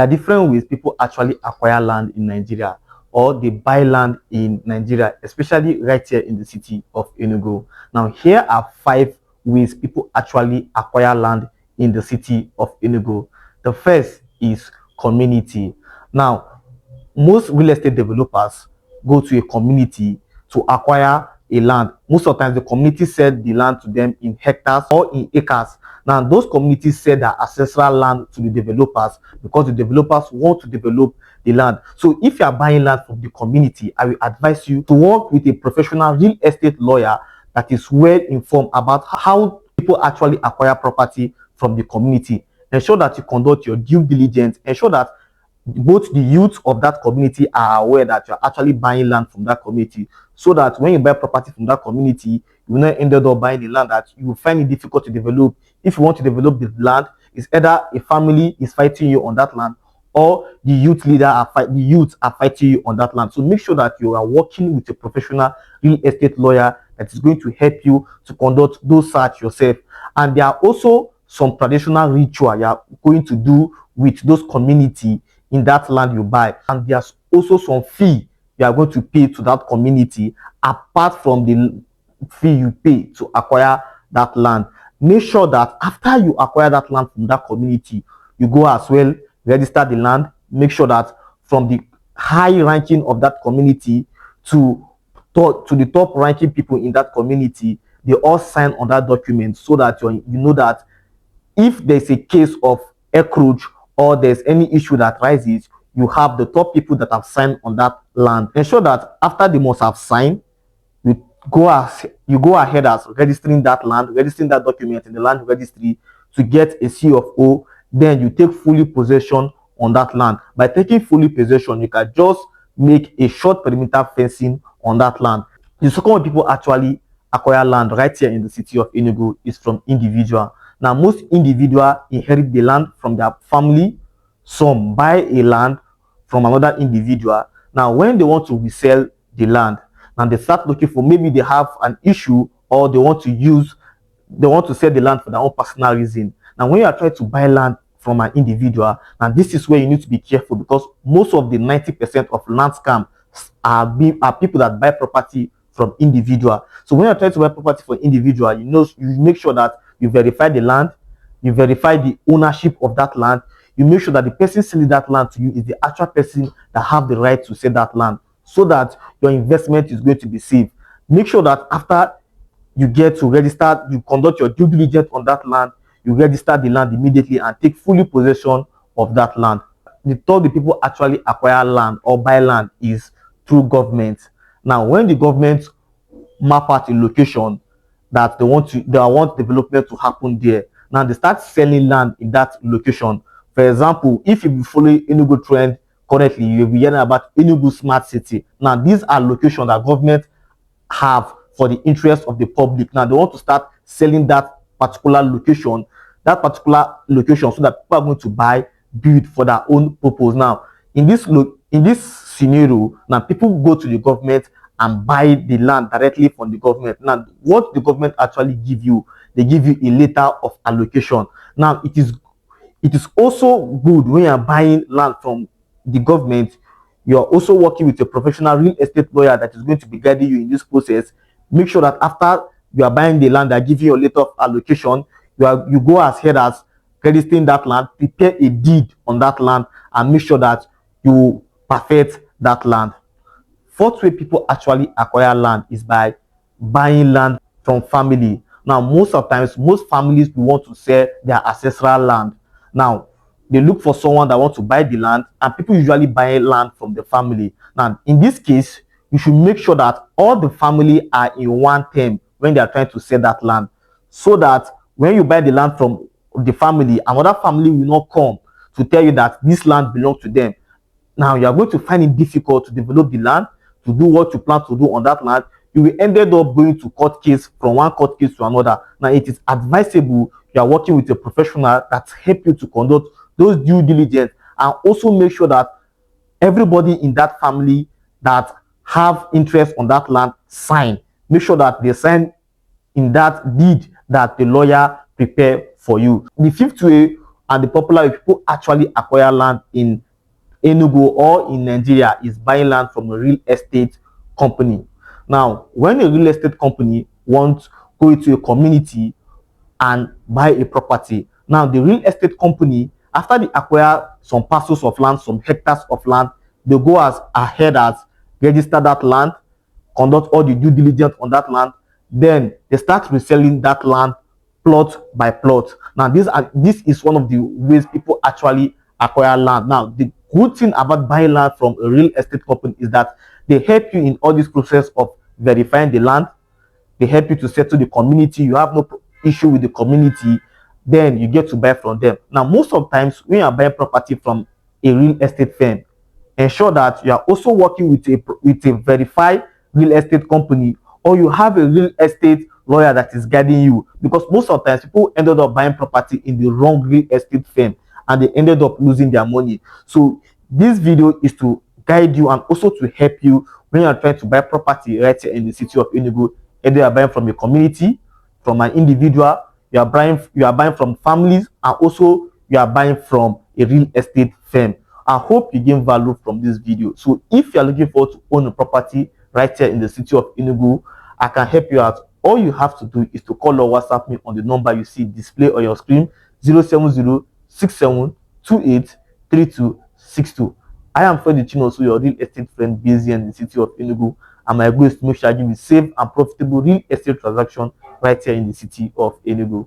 There are different ways people actually acquire land in Nigeria, or they buy land in Nigeria, especially right here in the city of Enugu. Now, here are 5 ways people actually acquire land in the city of Enugu. The first is community. Now, most real estate developers go to a community to acquire a land. Most of the times, the community sell the land to them in hectares or in acres. Now, those communities sell their ancestral land to the developers because the developers want to develop the land. So, if you are buying land from the community, I will advise you to work with a professional real estate lawyer that is well informed about how people actually acquire property from the community. Ensure that you conduct your due diligence. Ensure that both the youth of that community are aware that you're actually buying land from that community, so that when you buy property from that community, you will not end up buying the land that you will find it difficult to develop. If you want to develop the land, it's either a family is fighting you on that land, or the youth are fighting you on that land. So make sure that you are working with a professional real estate lawyer that is going to help you to conduct those search yourself. And there are also some traditional ritual you are going to do with those community in that land you buy, and there's also some fee you are going to pay to that community apart from the fee you pay to acquire that land. Make sure that after you acquire that land from that community, you go as well register the land. Make sure that from the high ranking of that community to the top ranking people in that community, they all sign on that document, so that you know that if there's a case of encroach or there's any issue that rises, you have the top people that have signed on that land. Ensure that after they must have signed, you go ahead as registering that land, registering that document in the land registry to get a C of O. Then you take fully possession on that land. By taking fully possession, you can just make a short perimeter fencing on that land. The second way people actually acquire land right here in the city of Enugu is from individual. Now, most individuals inherit the land from their family. Some buy a land from another individual. Now, when they want to resell the land, now they start looking for, maybe they have an issue, or they want to sell the land for their own personal reason. Now, when you are trying to buy land from an individual, now this is where you need to be careful, because most of the 90% of land scams are people that buy property from individual. So when you're trying to buy property for individual, you make sure that you verify the land, you verify the ownership of that land, you make sure that the person selling that land to you is the actual person that have the right to sell that land, so that your investment is going to be safe. Make sure that after you get to register, you conduct your due diligence on that land, you register the land immediately and take fully possession of that land. The third way people actually acquire land or buy land is through government. Now, when the government map out a location that they want development to happen there, now they start selling land in that location. For example, if you follow Enugu trend currently, you'll be hearing about Enugu Smart City. Now, these are locations that government have for the interest of the public. Now, they want to start selling that particular location, so that people are going to build for their own purpose. Now, in this scenario, now people go to the government and buy the land directly from the government. Now, what the government actually give you, they give you a letter of allocation. Now, it is also good when you are buying land from the government. You are also working with a professional real estate lawyer that is going to be guiding you in this process. Make sure that after you are buying the land, that give you a letter of allocation, you go ahead as registering that land, prepare a deed on that land, and make sure that you perfect that land. Fourth way people actually acquire land is by buying land from family. Now, most families will want to sell their ancestral land. Now, they look for someone that wants to buy the land, and people usually buy land from the family. Now, in this case, you should make sure that all the family are in one term when they are trying to sell that land, so that when you buy the land from the family, another family will not come to tell you that this land belongs to them. Now, you are going to find it difficult to develop the land, to do what you plan to do on that land. You will end up going to court case, from one court case to another. Now, it is advisable you are working with a professional that help you to conduct those due diligence, and also make sure that everybody in that family that have interest on that land sign. Make sure that they sign in that deed that the lawyer prepare for you. The fifth way and the popular way people actually acquire land in Enugu or in Nigeria is buying land from a real estate company. Now, when a real estate company wants to go into a community and buy a property, now the real estate company, after they acquire some parcels of land, some hectares of land, they go as ahead as register that land, conduct all the due diligence on that land, then they start reselling that land plot by plot. Now this is one of the ways people actually acquire land. Now the good thing about buying land from a real estate company is that they help you in all this process of verifying the land. They help you to settle the community. You have no issue with the community, then you get to buy from them. Now most of times when you are buying property from a real estate firm, ensure that you are also working with a verified real estate company, or you have a real estate lawyer that is guiding you, because most of the times people ended up buying property in the wrong real estate firm and they ended up losing their money. So this video is to guide you and also to help you when you are trying to buy property right here in the city of Enugu. Either you are buying from a community, from an individual, you are buying from families, and also you are buying from a real estate firm. I hope you gain value from this video. So if you are looking forward to own a property right here in the city of Enugu, I can help you out. All you have to do is to call or WhatsApp me on the number you see display on your screen, 07067283262. I am Freddy Chinoso, your real estate friend based here in the city of Enugu, and my goal is to make sure I give you safe and profitable real estate transaction right here in the city of Enugu.